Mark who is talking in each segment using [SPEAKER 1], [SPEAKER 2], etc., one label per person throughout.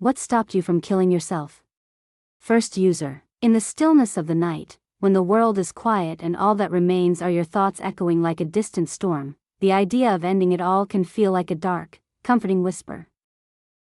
[SPEAKER 1] What stopped you from killing yourself? First user. In the stillness of the night, when the world is quiet and all that remains are your thoughts echoing like a distant storm, the idea of ending it all can feel like a dark, comforting whisper.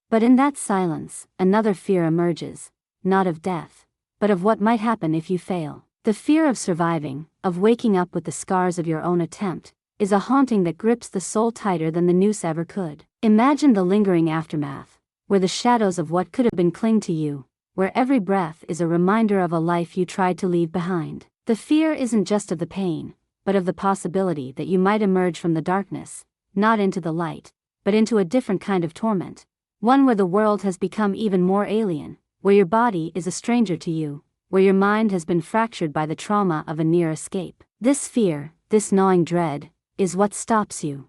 [SPEAKER 1] But in that silence, another fear emerges, not of death, but of what might happen if you fail. The fear of surviving, of waking up with the scars of your own attempt, is a haunting that grips the soul tighter than the noose ever could. Imagine the lingering aftermath, where the shadows of what could have been cling to you, where every breath is a reminder of a life you tried to leave behind. The fear isn't just of the pain, but of the possibility that you might emerge from the darkness, not into the light, but into a different kind of torment, one where the world has become even more alien, where your body is a stranger to you, where your mind has been fractured by the trauma of a near escape. This fear, this gnawing dread, is what stops you.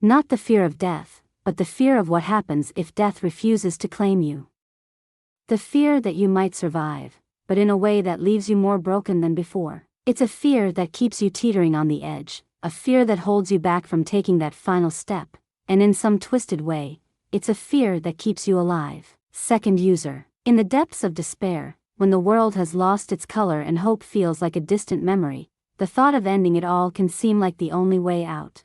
[SPEAKER 1] Not the fear of death, but the fear of what happens if death refuses to claim you. The fear that you might survive, but in a way that leaves you more broken than before. It's a fear that keeps you teetering on the edge, a fear that holds you back from taking that final step, and in some twisted way, it's a fear that keeps you alive. Second user. In the depths of despair, when the world has lost its color and hope feels like a distant memory, the thought of ending it all can seem like the only way out.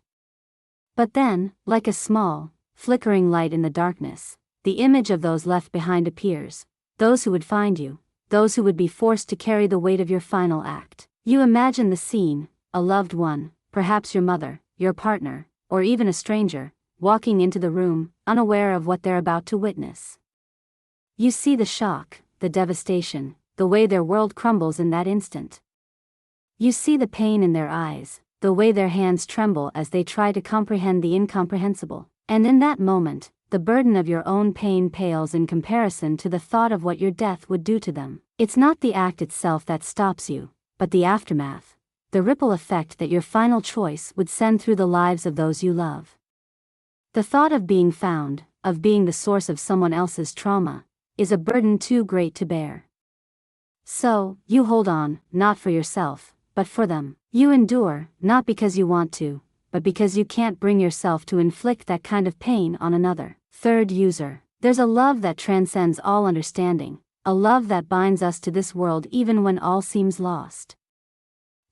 [SPEAKER 1] But then, like a small, flickering light in the darkness, the image of those left behind appears, those who would find you, those who would be forced to carry the weight of your final act. You imagine the scene, a loved one, perhaps your mother, your partner, or even a stranger, walking into the room, unaware of what they're about to witness. You see the shock, the devastation, the way their world crumbles in that instant. You see the pain in their eyes, the way their hands tremble as they try to comprehend the incomprehensible. And in that moment, the burden of your own pain pales in comparison to the thought of what your death would do to them. It's not the act itself that stops you, but the aftermath, the ripple effect that your final choice would send through the lives of those you love. The thought of being found, of being the source of someone else's trauma, is a burden too great to bear. So, you hold on, not for yourself, but for them. You endure, not because you want to, but because you can't bring yourself to inflict that kind of pain on another. Third user. There's a love that transcends all understanding, a love that binds us to this world even when all seems lost.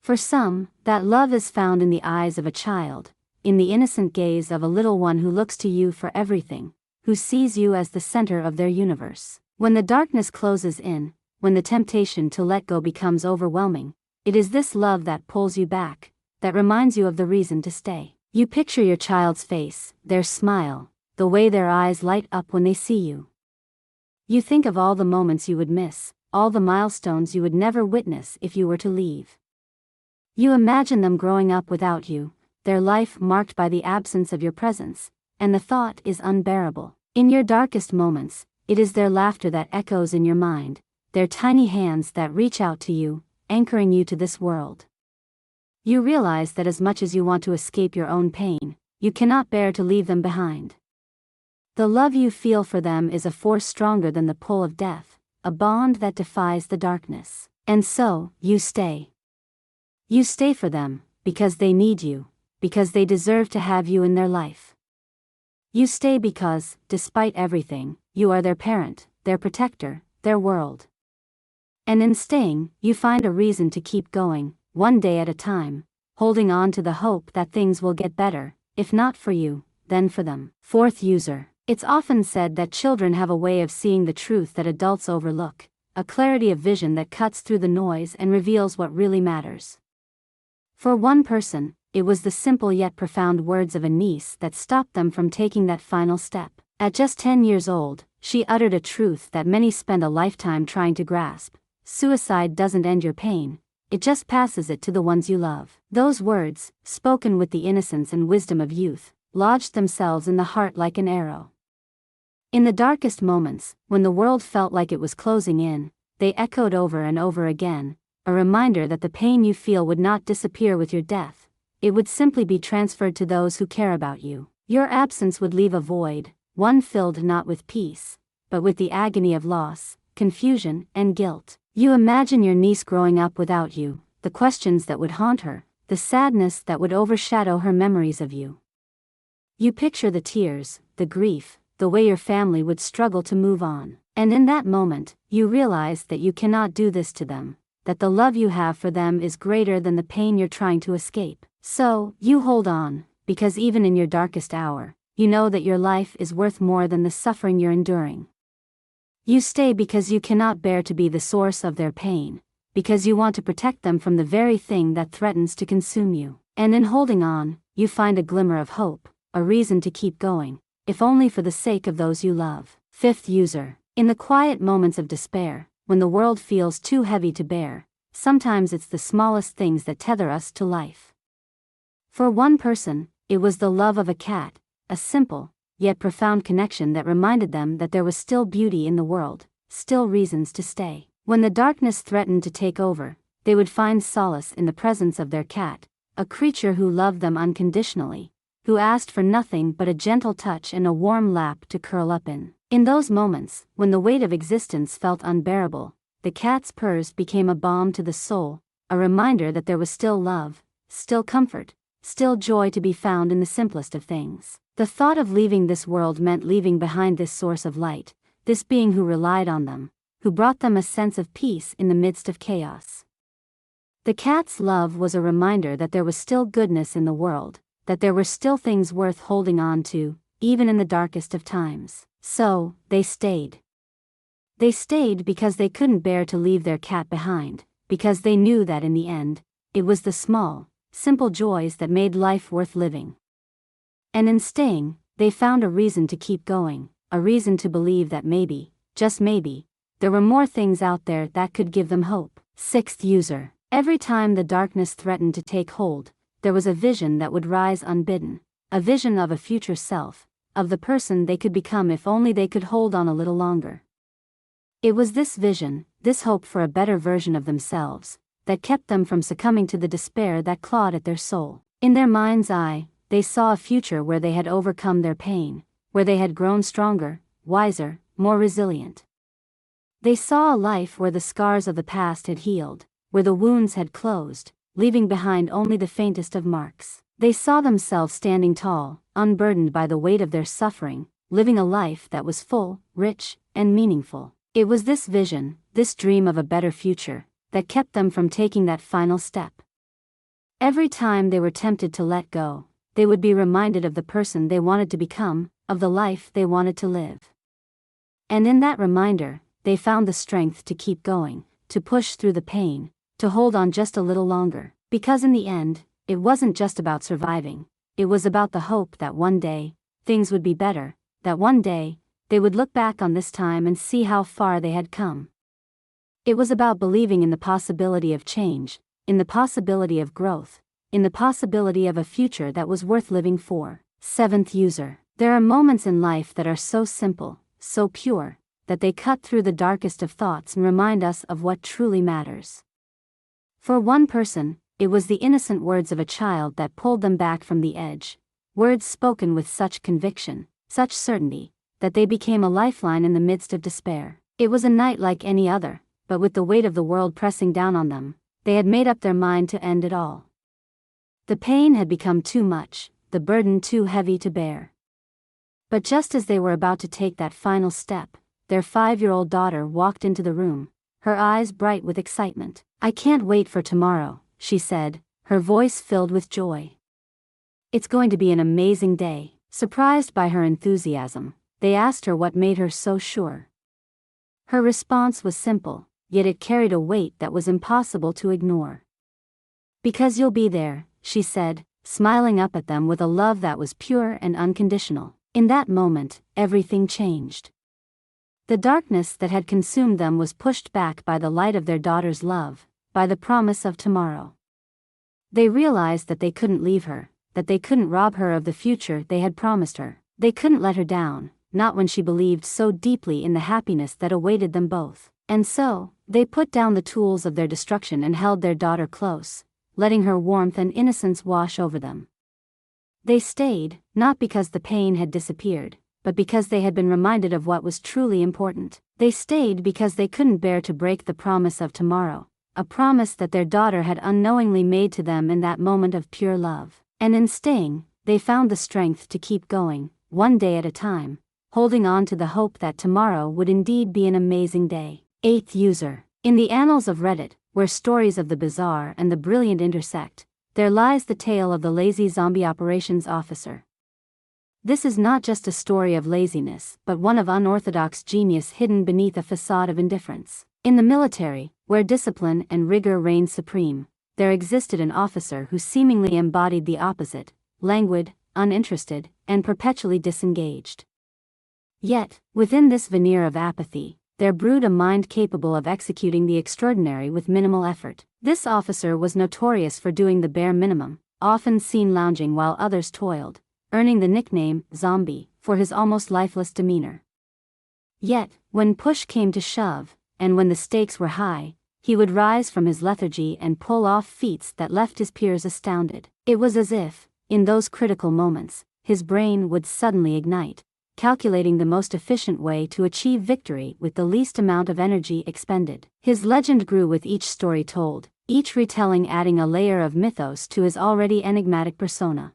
[SPEAKER 1] For some, that love is found in the eyes of a child, in the innocent gaze of a little one who looks to you for everything, who sees you as the center of their universe. When the darkness closes in, when the temptation to let go becomes overwhelming, it is this love that pulls you back, that reminds you of the reason to stay. You picture your child's face, their smile, the way their eyes light up when they see you. You think of all the moments you would miss, all the milestones you would never witness if you were to leave. You imagine them growing up without you, their life marked by the absence of your presence, and the thought is unbearable. In your darkest moments, it is their laughter that echoes in your mind, their tiny hands that reach out to you, anchoring you to this world. You realize that as much as you want to escape your own pain, you cannot bear to leave them behind. The love you feel for them is a force stronger than the pull of death, a bond that defies the darkness. And so, you stay. You stay for them, because they need you, because they deserve to have you in their life. You stay because, despite everything, you are their parent, their protector, their world. And in staying, you find a reason to keep going, one day at a time, holding on to the hope that things will get better, if not for you, then for them. Fourth user. It's often said that children have a way of seeing the truth that adults overlook, a clarity of vision that cuts through the noise and reveals what really matters. For one person, it was the simple yet profound words of a niece that stopped them from taking that final step. At just 10 years old, she uttered a truth that many spend a lifetime trying to grasp. Suicide doesn't end your pain, it just passes it to the ones you love. Those words, spoken with the innocence and wisdom of youth, lodged themselves in the heart like an arrow. In the darkest moments, when the world felt like it was closing in, they echoed over and over again, a reminder that the pain you feel would not disappear with your death, it would simply be transferred to those who care about you. Your absence would leave a void, one filled not with peace, but with the agony of loss, confusion, and guilt. You imagine your niece growing up without you, the questions that would haunt her, the sadness that would overshadow her memories of you. You picture the tears, the grief, the way your family would struggle to move on. And in that moment, you realize that you cannot do this to them, that the love you have for them is greater than the pain you're trying to escape. So, you hold on, because even in your darkest hour, you know that your life is worth more than the suffering you're enduring. You stay because you cannot bear to be the source of their pain, because you want to protect them from the very thing that threatens to consume you. And in holding on, you find a glimmer of hope, a reason to keep going, if only for the sake of those you love. Fifth user. In the quiet moments of despair, when the world feels too heavy to bear, sometimes it's the smallest things that tether us to life. For one person, it was the love of a cat, a simple, yet profound connection that reminded them that there was still beauty in the world, still reasons to stay. When the darkness threatened to take over, they would find solace in the presence of their cat, a creature who loved them unconditionally, who asked for nothing but a gentle touch and a warm lap to curl up in. In those moments, when the weight of existence felt unbearable, the cat's purrs became a balm to the soul, a reminder that there was still love, still comfort, still joy to be found in the simplest of things. The thought of leaving this world meant leaving behind this source of light, this being who relied on them, who brought them a sense of peace in the midst of chaos. The cat's love was a reminder that there was still goodness in the world, that there were still things worth holding on to, even in the darkest of times. So, they stayed. They stayed because they couldn't bear to leave their cat behind, because they knew that in the end, it was the small, simple joys that made life worth living. And in staying, they found a reason to keep going, a reason to believe that maybe, just maybe, there were more things out there that could give them hope. Sixth user. Every time the darkness threatened to take hold, there was a vision that would rise unbidden, a vision of a future self, of the person they could become if only they could hold on a little longer. It was this vision, this hope for a better version of themselves, that kept them from succumbing to the despair that clawed at their soul. In their mind's eye, they saw a future where they had overcome their pain, where they had grown stronger, wiser, more resilient. They saw a life where the scars of the past had healed, where the wounds had closed, leaving behind only the faintest of marks. They saw themselves standing tall, unburdened by the weight of their suffering, living a life that was full, rich, and meaningful. It was this vision, this dream of a better future, that kept them from taking that final step. Every time they were tempted to let go, they would be reminded of the person they wanted to become, of the life they wanted to live. And in that reminder, they found the strength to keep going, to push through the pain, to hold on just a little longer, because in the end, it wasn't just about surviving, it was about the hope that one day, things would be better, that one day, they would look back on this time and see how far they had come. It was about believing in the possibility of change, in the possibility of growth, in the possibility of a future that was worth living for. Seventh user. There are moments in life that are so simple, so pure, that they cut through the darkest of thoughts and remind us of what truly matters. For one person, it was the innocent words of a child that pulled them back from the edge, words spoken with such conviction, such certainty, that they became a lifeline in the midst of despair. It was a night like any other, but with the weight of the world pressing down on them, they had made up their mind to end it all. The pain had become too much, the burden too heavy to bear. But just as they were about to take that final step, their 5-year-old daughter walked into the room, her eyes bright with excitement. "I can't wait for tomorrow," she said, her voice filled with joy. "It's going to be an amazing day." Surprised by her enthusiasm, they asked her what made her so sure. Her response was simple, yet it carried a weight that was impossible to ignore. "Because you'll be there," she said, smiling up at them with a love that was pure and unconditional. In that moment, everything changed. The darkness that had consumed them was pushed back by the light of their daughter's love, by the promise of tomorrow. They realized that they couldn't leave her, that they couldn't rob her of the future they had promised her. They couldn't let her down, not when she believed so deeply in the happiness that awaited them both. And so, they put down the tools of their destruction and held their daughter close, letting her warmth and innocence wash over them. They stayed, not because the pain had disappeared, but because they had been reminded of what was truly important. They stayed because they couldn't bear to break the promise of tomorrow, a promise that their daughter had unknowingly made to them in that moment of pure love. And in staying, they found the strength to keep going, one day at a time, holding on to the hope that tomorrow would indeed be an amazing day. 8th user. In the annals of Reddit, where stories of the bizarre and the brilliant intersect, there lies the tale of the lazy zombie operations officer. This is not just a story of laziness, but one of unorthodox genius hidden beneath a facade of indifference. In the military, where discipline and rigor reigned supreme, there existed an officer who seemingly embodied the opposite: languid, uninterested, and perpetually disengaged. Yet, within this veneer of apathy, there brewed a mind capable of executing the extraordinary with minimal effort. This officer was notorious for doing the bare minimum, often seen lounging while others toiled, earning the nickname Zombie for his almost lifeless demeanor. Yet, when push came to shove, and when the stakes were high, he would rise from his lethargy and pull off feats that left his peers astounded. It was as if, in those critical moments, his brain would suddenly ignite, calculating the most efficient way to achieve victory with the least amount of energy expended. His legend grew with each story told, each retelling adding a layer of mythos to his already enigmatic persona.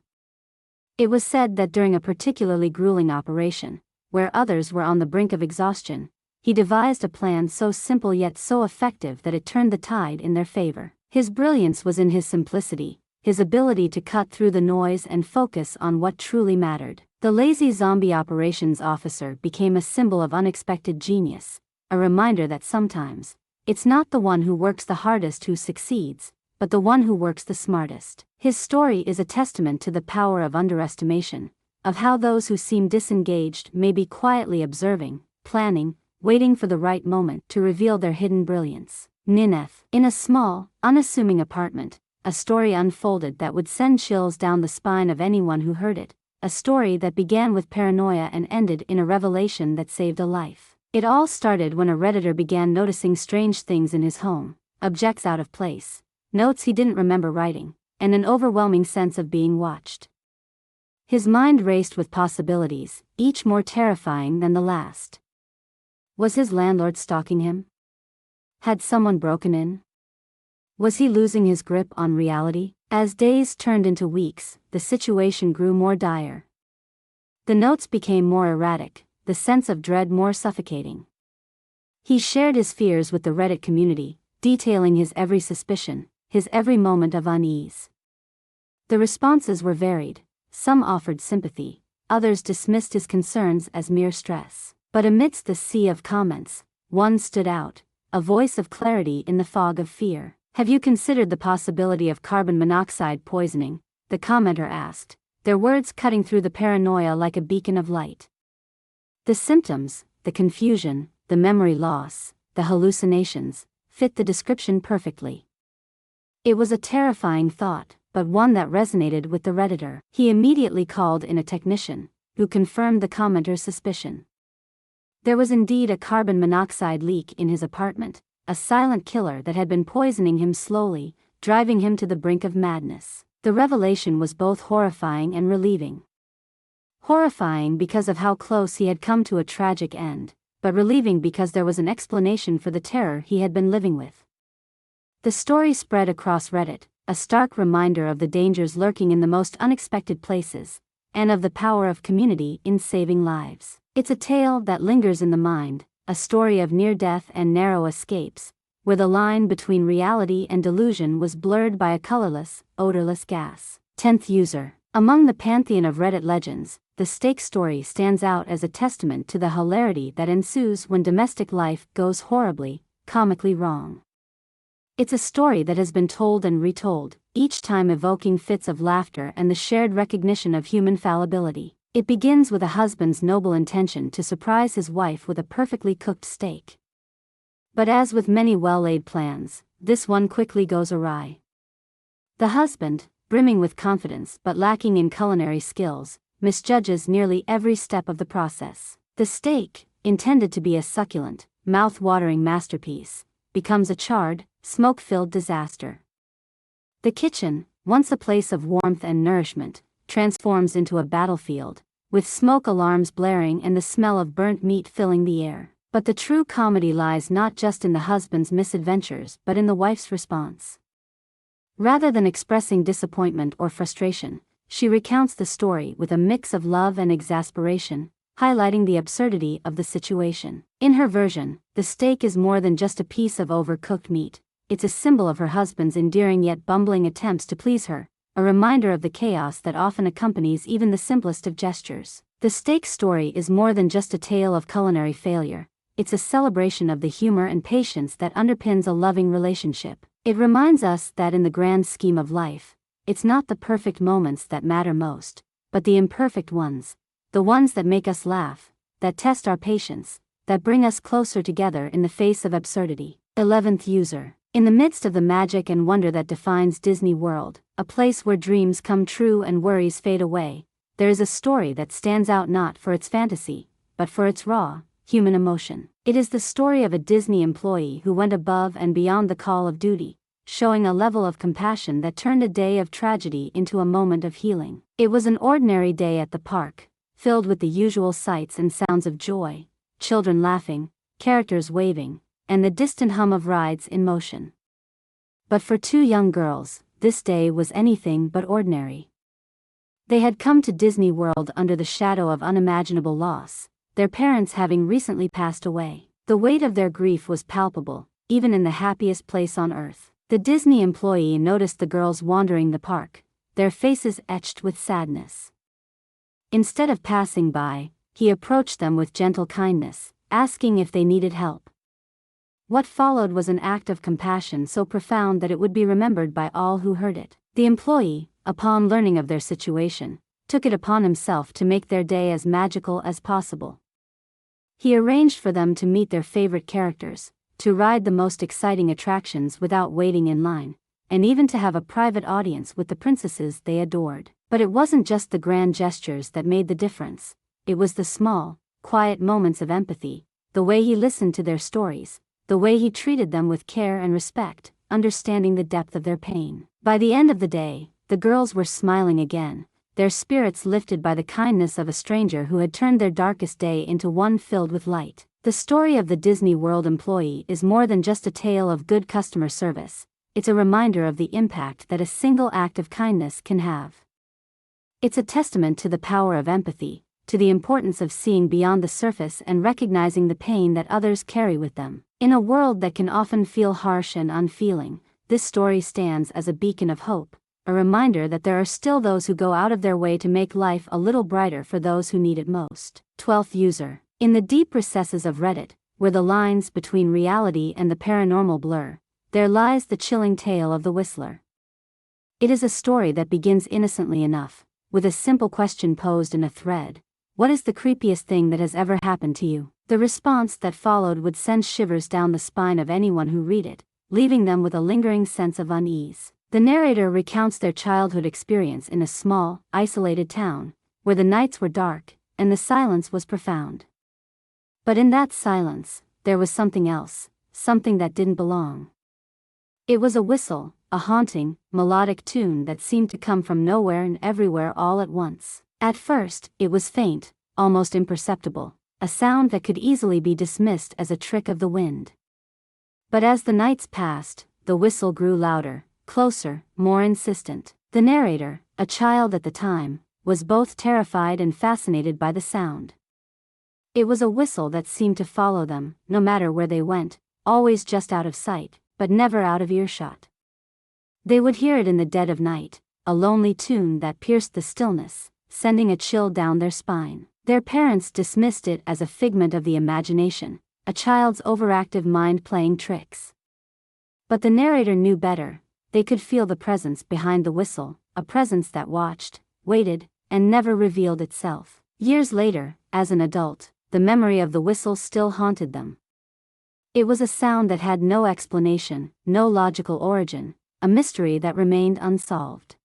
[SPEAKER 1] It was said that during a particularly grueling operation, where others were on the brink of exhaustion, he devised a plan so simple yet so effective that it turned the tide in their favor. His brilliance was in his simplicity, his ability to cut through the noise and focus on what truly mattered. The lazy zombie operations officer became a symbol of unexpected genius, a reminder that sometimes, it's not the one who works the hardest who succeeds, but the one who works the smartest. His story is a testament to the power of underestimation, of how those who seem disengaged may be quietly observing, planning, waiting for the right moment to reveal their hidden brilliance. Nineth. In a small, unassuming apartment, a story unfolded that would send chills down the spine of anyone who heard it. A story that began with paranoia and ended in a revelation that saved a life. It all started when a Redditor began noticing strange things in his home: objects out of place, notes he didn't remember writing, and an overwhelming sense of being watched. His mind raced with possibilities, each more terrifying than the last. Was his landlord stalking him? Had someone broken in? Was he losing his grip on reality? As days turned into weeks, the situation grew more dire. The notes became more erratic, the sense of dread more suffocating. He shared his fears with the Reddit community, detailing his every suspicion, his every moment of unease. The responses were varied. Some offered sympathy, others dismissed his concerns as mere stress. But amidst the sea of comments, one stood out, a voice of clarity in the fog of fear. "Have you considered the possibility of carbon monoxide poisoning?" the commenter asked, their words cutting through the paranoia like a beacon of light. The symptoms, the confusion, the memory loss, the hallucinations, fit the description perfectly. It was a terrifying thought, but one that resonated with the Redditor. He immediately called in a technician, who confirmed the commenter's suspicion. There was indeed a carbon monoxide leak in his apartment, a silent killer that had been poisoning him slowly, driving him to the brink of madness. The revelation was both horrifying and relieving. Horrifying because of how close he had come to a tragic end, but relieving because there was an explanation for the terror he had been living with. The story spread across Reddit, a stark reminder of the dangers lurking in the most unexpected places, and of the power of community in saving lives. It's a tale that lingers in the mind, a story of near-death and narrow escapes, where the line between reality and delusion was blurred by a colorless, odorless gas. 10th user. Among the pantheon of Reddit legends, the Steak story stands out as a testament to the hilarity that ensues when domestic life goes horribly, comically wrong. It's a story that has been told and retold, each time evoking fits of laughter and the shared recognition of human fallibility. It begins with a husband's noble intention to surprise his wife with a perfectly cooked steak. But as with many well-laid plans, this one quickly goes awry. The husband, brimming with confidence but lacking in culinary skills, misjudges nearly every step of the process. The steak, intended to be a succulent, mouth-watering masterpiece, becomes a charred, smoke-filled disaster. The kitchen, once a place of warmth and nourishment, transforms into a battlefield, with smoke alarms blaring and the smell of burnt meat filling the air. But the true comedy lies not just in the husband's misadventures but in the wife's response. Rather than expressing disappointment or frustration, she recounts the story with a mix of love and exasperation, highlighting the absurdity of the situation. In her version, the steak is more than just a piece of overcooked meat. It's a symbol of her husband's endearing yet bumbling attempts to please her, a reminder of the chaos that often accompanies even the simplest of gestures. The steak story is more than just a tale of culinary failure. It's a celebration of the humor and patience that underpins a loving relationship. It reminds us that in the grand scheme of life, it's not the perfect moments that matter most, but the imperfect ones. The ones that make us laugh, that test our patience, that bring us closer together in the face of absurdity. 11th user. In the midst of the magic and wonder that defines Disney World, a place where dreams come true and worries fade away, there is a story that stands out not for its fantasy, but for its raw, human emotion. It is the story of a Disney employee who went above and beyond the call of duty, showing a level of compassion that turned a day of tragedy into a moment of healing. It was an ordinary day at the park, filled with the usual sights and sounds of joy, children laughing, characters waving, and the distant hum of rides in motion. But for two young girls, this day was anything but ordinary. They had come to Disney World under the shadow of unimaginable loss, their parents having recently passed away. The weight of their grief was palpable, even in the happiest place on earth. The Disney employee noticed the girls wandering the park, their faces etched with sadness. Instead of passing by, he approached them with gentle kindness, asking if they needed help. What followed was an act of compassion so profound that it would be remembered by all who heard it. The employee, upon learning of their situation, took it upon himself to make their day as magical as possible. He arranged for them to meet their favorite characters, to ride the most exciting attractions without waiting in line, and even to have a private audience with the princesses they adored. But it wasn't just the grand gestures that made the difference. It was the small, quiet moments of empathy, the way he listened to their stories, the way he treated them with care and respect, understanding the depth of their pain. By the end of the day, the girls were smiling again, their spirits lifted by the kindness of a stranger who had turned their darkest day into one filled with light. The story of the Disney World employee is more than just a tale of good customer service. It's a reminder of the impact that a single act of kindness can have. It's a testament to the power of empathy, to the importance of seeing beyond the surface and recognizing the pain that others carry with them. In a world that can often feel harsh and unfeeling, this story stands as a beacon of hope, a reminder that there are still those who go out of their way to make life a little brighter for those who need it most. 12th user. In the deep recesses of Reddit, where the lines between reality and the paranormal blur, there lies the chilling tale of the Whistler. It is a story that begins innocently enough, with a simple question posed in a thread. What is the creepiest thing that has ever happened to you? The response that followed would send shivers down the spine of anyone who read it, leaving them with a lingering sense of unease. The narrator recounts their childhood experience in a small, isolated town, where the nights were dark, and the silence was profound. But in that silence, there was something else, something that didn't belong. It was a whistle, a haunting, melodic tune that seemed to come from nowhere and everywhere all at once. At first, it was faint, almost imperceptible, a sound that could easily be dismissed as a trick of the wind. But as the nights passed, the whistle grew louder, closer, more insistent. The narrator, a child at the time, was both terrified and fascinated by the sound. It was a whistle that seemed to follow them, no matter where they went, always just out of sight, but never out of earshot. They would hear it in the dead of night, a lonely tune that pierced the stillness, sending a chill down their spine. Their parents dismissed it as a figment of the imagination, a child's overactive mind playing tricks. But the narrator knew better. They could feel the presence behind the whistle, a presence that watched, waited, and never revealed itself. Years later, as an adult, the memory of the whistle still haunted them. It was a sound that had no explanation, no logical origin, a mystery that remained unsolved.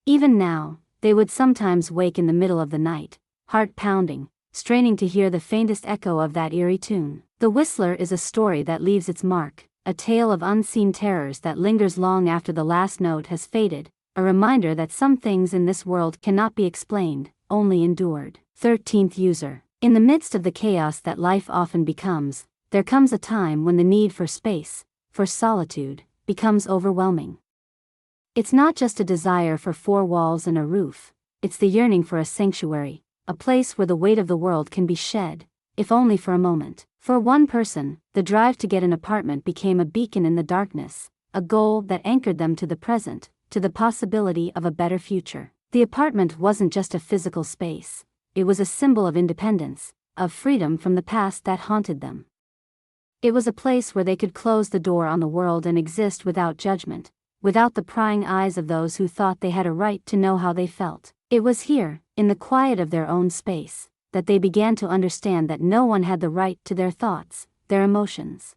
[SPEAKER 1] Even now, they would sometimes wake in the middle of the night, heart pounding, straining to hear the faintest echo of that eerie tune. The Whistler is a story that leaves its mark, a tale of unseen terrors that lingers long after the last note has faded, a reminder that some things in this world cannot be explained, only endured. 13th user. In the midst of the chaos that life often becomes, there comes a time when the need for space, for solitude, becomes overwhelming. It's not just a desire for four walls and a roof, it's the yearning for a sanctuary, a place where the weight of the world can be shed, if only for a moment. For one person, the drive to get an apartment became a beacon in the darkness, a goal that anchored them to the present, to the possibility of a better future. The apartment wasn't just a physical space, it was a symbol of independence, of freedom from the past that haunted them. It was a place where they could close the door on the world and exist without judgment, without the prying eyes of those who thought they had a right to know how they felt. It was here, in the quiet of their own space, that they began to understand that no one had the right to their thoughts, their emotions.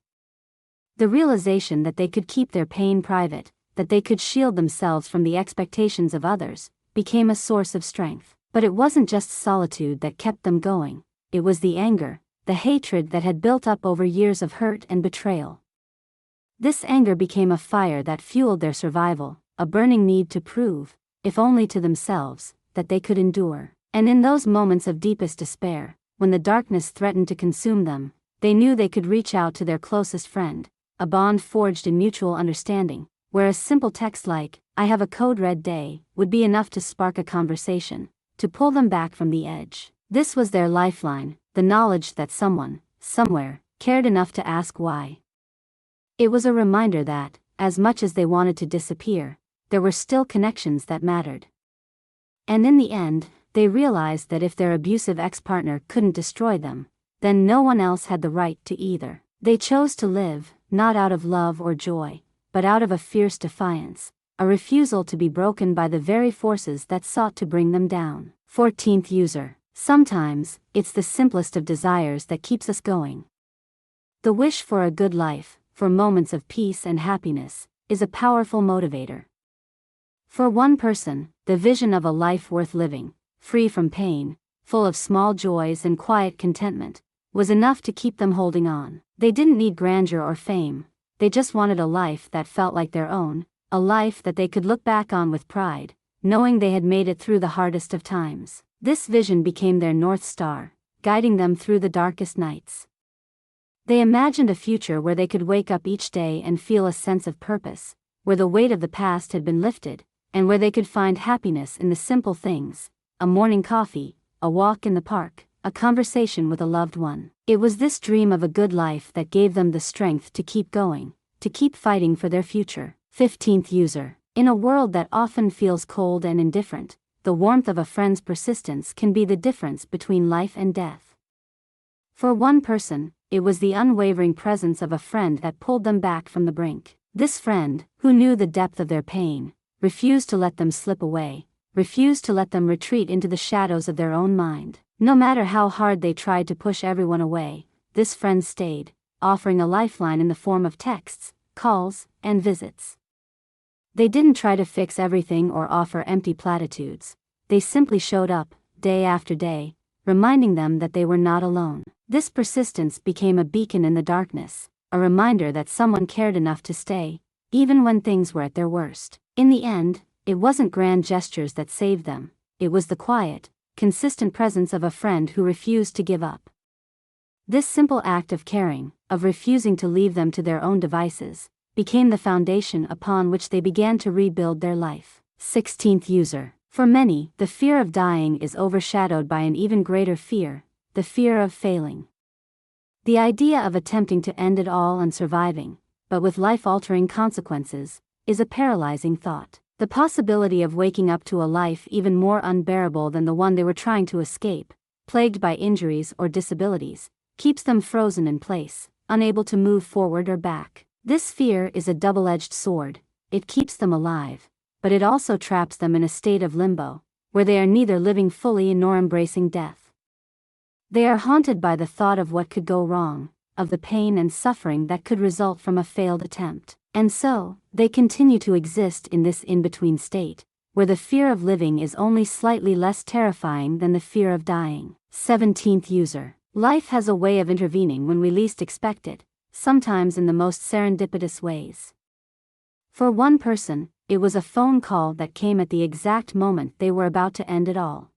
[SPEAKER 1] The realization that they could keep their pain private, that they could shield themselves from the expectations of others, became a source of strength. But it wasn't just solitude that kept them going, it was the anger, the hatred that had built up over years of hurt and betrayal. This anger became a fire that fueled their survival, a burning need to prove, if only to themselves, that they could endure. And in those moments of deepest despair, when the darkness threatened to consume them, they knew they could reach out to their closest friend, a bond forged in mutual understanding, where a simple text like, "I have a code red day," would be enough to spark a conversation, to pull them back from the edge. This was their lifeline, the knowledge that someone, somewhere, cared enough to ask why. It was a reminder that, as much as they wanted to disappear, there were still connections that mattered. And in the end, they realized that if their abusive ex-partner couldn't destroy them, then no one else had the right to either. They chose to live, not out of love or joy, but out of a fierce defiance, a refusal to be broken by the very forces that sought to bring them down. 14th user. Sometimes, it's the simplest of desires that keeps us going. The wish for a good life, for moments of peace and happiness, is a powerful motivator. For one person, the vision of a life worth living, free from pain, full of small joys and quiet contentment, was enough to keep them holding on. They didn't need grandeur or fame, they just wanted a life that felt like their own, a life that they could look back on with pride, knowing they had made it through the hardest of times. This vision became their North Star, guiding them through the darkest nights. They imagined a future where they could wake up each day and feel a sense of purpose, where the weight of the past had been lifted, and where they could find happiness in the simple things, a morning coffee, a walk in the park, a conversation with a loved one. It was this dream of a good life that gave them the strength to keep going, to keep fighting for their future. 15th user. In a world that often feels cold and indifferent, the warmth of a friend's persistence can be the difference between life and death. For one person, it was the unwavering presence of a friend that pulled them back from the brink. This friend, who knew the depth of their pain, refused to let them slip away, refused to let them retreat into the shadows of their own mind. No matter how hard they tried to push everyone away, this friend stayed, offering a lifeline in the form of texts, calls, and visits. They didn't try to fix everything or offer empty platitudes. They simply showed up, day after day, reminding them that they were not alone. This persistence became a beacon in the darkness, a reminder that someone cared enough to stay, even when things were at their worst. In the end, it wasn't grand gestures that saved them, it was the quiet, consistent presence of a friend who refused to give up. This simple act of caring, of refusing to leave them to their own devices, became the foundation upon which they began to rebuild their life. 16th user. For many, the fear of dying is overshadowed by an even greater fear, the fear of failing. The idea of attempting to end it all and surviving, but with life-altering consequences, is a paralyzing thought. The possibility of waking up to a life even more unbearable than the one they were trying to escape, plagued by injuries or disabilities, keeps them frozen in place, unable to move forward or back. This fear is a double-edged sword. It keeps them alive, but it also traps them in a state of limbo, where they are neither living fully nor embracing death. They are haunted by the thought of what could go wrong, of the pain and suffering that could result from a failed attempt. And so, they continue to exist in this in-between state, where the fear of living is only slightly less terrifying than the fear of dying. 17th user. Life has a way of intervening when we least expect it, sometimes in the most serendipitous ways. For one person, it was a phone call that came at the exact moment they were about to end it all.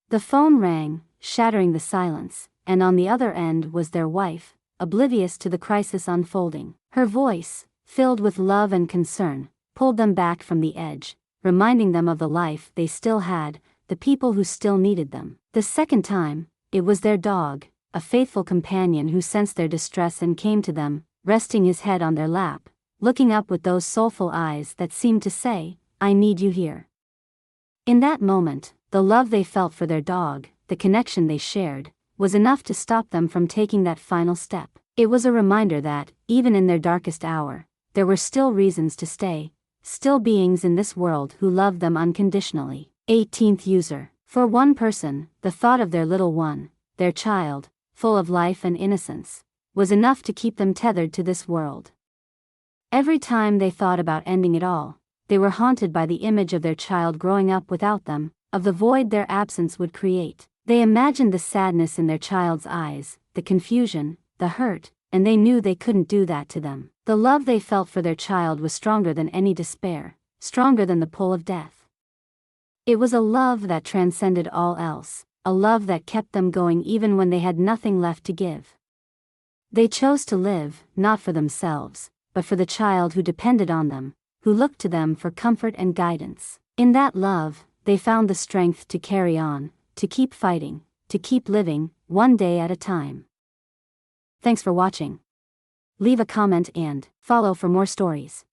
[SPEAKER 1] The phone rang, shattering the silence, and on the other end was their wife, oblivious to the crisis unfolding. Her voice, filled with love and concern, pulled them back from the edge, reminding them of the life they still had, the the people who still needed them. The second time, it was their dog, a faithful companion who sensed their distress and came to them, resting his head on their lap, looking up with those soulful eyes that seemed to say, "I need you here." In that moment, the love they felt for their dog, the connection they shared, was enough to stop them from taking that final step. It was a reminder that, even in their darkest hour, there were still reasons to stay, still beings in this world who loved them unconditionally. 18th user. For one person, the thought of their little one, their child, full of life and innocence, was enough to keep them tethered to this world. Every time they thought about ending it all, they were haunted by the image of their child growing up without them, of the void their absence would create. They imagined the sadness in their child's eyes, the confusion, the hurt, and they knew they couldn't do that to them. The love they felt for their child was stronger than any despair, stronger than the pull of death. It was a love that transcended all else, a love that kept them going even when they had nothing left to give. They chose to live, not for themselves, but for the child who depended on them, who looked to them for comfort and guidance. In that love, they found the strength to carry on, to keep fighting, to keep living, one day at a time. Thanks for watching. Leave a comment and follow for more stories.